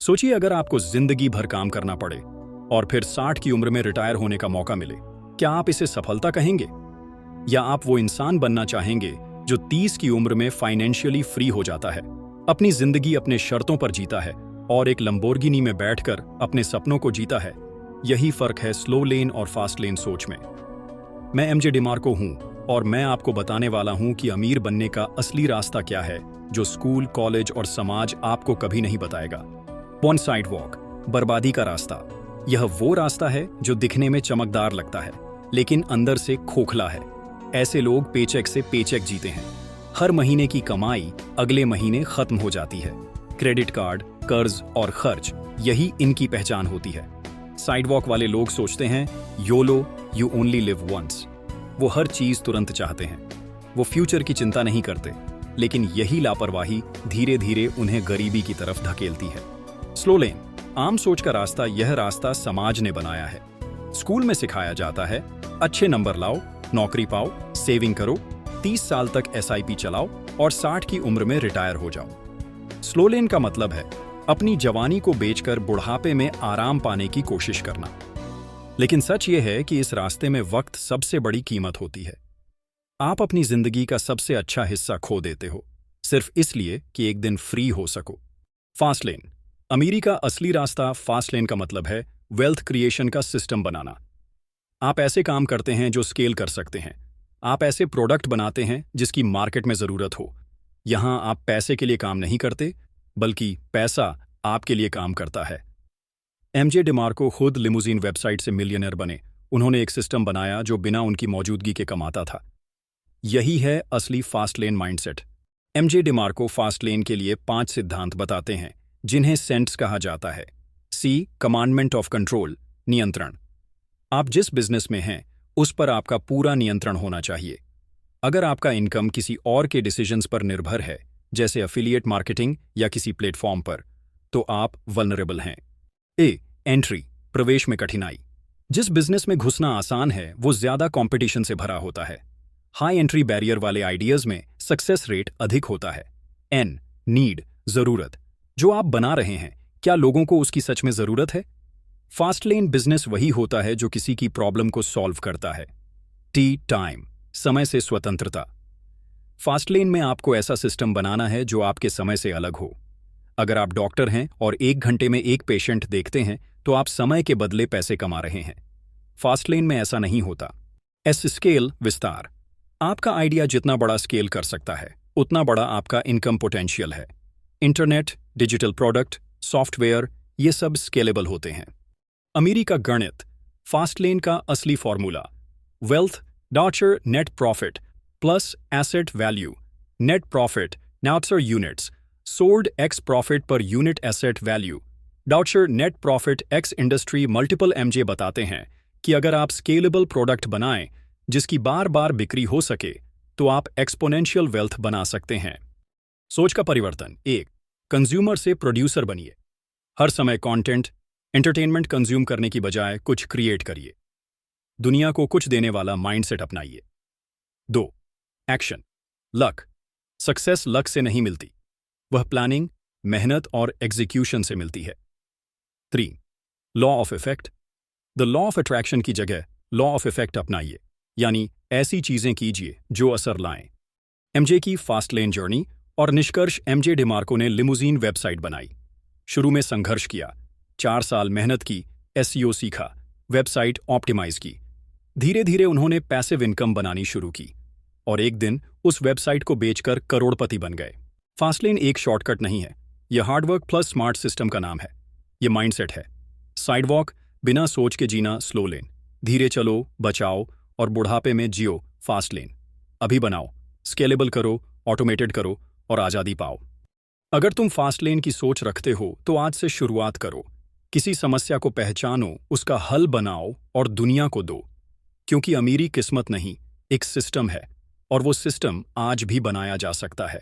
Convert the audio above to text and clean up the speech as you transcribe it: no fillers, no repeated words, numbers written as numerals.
सोचिए अगर आपको जिंदगी भर काम करना पड़े और फिर 60 की उम्र में रिटायर होने का मौका मिले, क्या आप इसे सफलता कहेंगे? या आप वो इंसान बनना चाहेंगे जो 30 की उम्र में फाइनेंशियली फ्री हो जाता है, अपनी जिंदगी अपने शर्तों पर जीता है और एक लंबोर्गिनी में बैठकर अपने सपनों को जीता है? यही फर्क है स्लो लेन और फास्ट लेन सोच में। मैं एमजे डिमार्को हूं और मैं आपको बताने वाला हूं कि अमीर बनने का असली रास्ता क्या है, जो स्कूल, कॉलेज और समाज आपको कभी नहीं बताएगा। वन साइड वॉक, बर्बादी का रास्ता। यह वो रास्ता है जो दिखने में चमकदार लगता है लेकिन अंदर से खोखला है। ऐसे लोग पेचेक से पेचेक जीते हैं। हर महीने की कमाई अगले महीने खत्म हो जाती है। क्रेडिट कार्ड, कर्ज और खर्च, यही इनकी पहचान होती है। साइडवॉक वाले लोग सोचते हैं YOLO, you only live once. वो हर चीज तुरंत चाहते हैं। वो फ्यूचर की चिंता नहीं करते, लेकिन यही लापरवाही धीरे धीरे उन्हें गरीबी की तरफ धकेलती है। स्लो लेन, आम सोच का रास्ता, यह रास्ता समाज ने बनाया है। स्कूल में सिखाया जाता है अच्छे नंबर लाओ, नौकरी पाओ, सेविंग करो, 30 साल तक एसआईपी चलाओ और 60 की उम्र में रिटायर हो जाओ। स्लो लेन का मतलब है अपनी जवानी को बेचकर बुढ़ापे में आराम पाने की कोशिश करना। लेकिन सच यह है कि इस रास्ते में वक्त सबसे बड़ी कीमत होती है। आप अपनी जिंदगी का सबसे अच्छा हिस्सा खो देते हो सिर्फ इसलिए कि एक दिन फ्री हो सको। फास्ट लेन, अमीरी का असली रास्ता। फास्ट लेन का मतलब है वेल्थ क्रिएशन का सिस्टम बनाना। आप ऐसे काम करते हैं जो स्केल कर सकते हैं। आप ऐसे प्रोडक्ट बनाते हैं जिसकी मार्केट में जरूरत हो। यहां आप पैसे के लिए काम नहीं करते, बल्कि पैसा आपके लिए काम करता है। एमजे डिमार्को खुद लिमुजीन वेबसाइट से मिलियनर बने। उन्होंने एक सिस्टम बनाया जो बिना उनकी मौजूदगी के कमाता था। यही है असली fast lane mindset. MJ DeMarco fast lane के लिए 5 सिद्धांत बताते हैं जिन्हें सेंट्स कहा जाता है। सी, कमांडमेंट ऑफ कंट्रोल, नियंत्रण। आप जिस बिजनेस में हैं उस पर आपका पूरा नियंत्रण होना चाहिए। अगर आपका इनकम किसी और के डिसीजंस पर निर्भर है, जैसे एफिलिएट मार्केटिंग या किसी प्लेटफॉर्म पर, तो आप वल्नरेबल हैं। ए, एंट्री, प्रवेश में कठिनाई। जिस बिजनेस में घुसना आसान है वो ज्यादा कंपटीशन से भरा होता है। हाई एंट्री बैरियर वाले आइडियाज में सक्सेस रेट अधिक होता है। एन, नीड, जरूरत। जो आप बना रहे हैं, क्या लोगों को उसकी सच में जरूरत है? फास्ट लेन बिजनेस वही होता है जो किसी की प्रॉब्लम को सॉल्व करता है। टी, टाइम, समय से स्वतंत्रता। फास्ट लेन में आपको ऐसा सिस्टम बनाना है जो आपके समय से अलग हो। अगर आप डॉक्टर हैं और 1 घंटे में एक पेशेंट देखते हैं तो आप समय के बदले पैसे कमा रहे हैं। फास्ट लेन में ऐसा नहीं होता। एस, स्केल, विस्तार। आपका आइडिया जितना बड़ा स्केल कर सकता है उतना बड़ा आपका इनकम पोटेंशियल है। इंटरनेट, डिजिटल प्रोडक्ट, सॉफ्टवेयर, ये सब स्केलेबल होते हैं। अमीरी का गणित, फास्ट लेन का असली फॉर्मूला। वेल्थ डॉचर net profit plus asset value. Net profit नाउट्सर units sold X profit per unit asset value. डाउचर net profit X industry multiple. MJ बताते हैं कि अगर आप स्केलेबल प्रोडक्ट बनाएं जिसकी बार बार बिक्री हो सके तो आप एक्सपोनेंशियल वेल्थ बना सकते हैं। सोच का परिवर्तन। 1, कंज्यूमर से प्रोड्यूसर बनिए। हर समय कंटेंट, एंटरटेनमेंट कंज्यूम करने की बजाय कुछ क्रिएट करिए। दुनिया को कुछ देने वाला माइंडसेट अपनाइए। 2, एक्शन, लक। सक्सेस लक से नहीं मिलती, वह प्लानिंग, मेहनत और एग्जीक्यूशन से मिलती है। 3, law of effect. The law of attraction की जगह लॉ ऑफ इफेक्ट अपनाइए, यानी ऐसी चीजें कीजिए जो असर लाएं। एमजे की फास्ट लेन जर्नी और निष्कर्ष। एमजे डिमार्को ने लिमुजीन वेबसाइट बनाई। शुरू में संघर्ष किया, 4 साल मेहनत की, एसईओ सीखा, वेबसाइट ऑप्टिमाइज की। धीरे धीरे उन्होंने पैसिव इनकम बनानी शुरू की और एक दिन उस वेबसाइट को बेचकर करोड़पति बन गए। फास्ट लेन एक शॉर्टकट नहीं है, यह हार्डवर्क प्लस स्मार्ट सिस्टम का नाम है। यह माइंडसेट है। साइडवॉक, बिना सोच के जीना। स्लो लेन, धीरे चलो, बचाओ और बुढ़ापे में जियो। फास्ट लेन, अभी बनाओ, स्केलेबल करो, ऑटोमेटेड करो और आजादी पाओ। अगर तुम फास्ट लेन की सोच रखते हो तो आज से शुरुआत करो। किसी समस्या को पहचानो, उसका हल बनाओ और दुनिया को दो। क्योंकि अमीरी किस्मत नहीं, एक सिस्टम है और वो सिस्टम आज भी बनाया जा सकता है।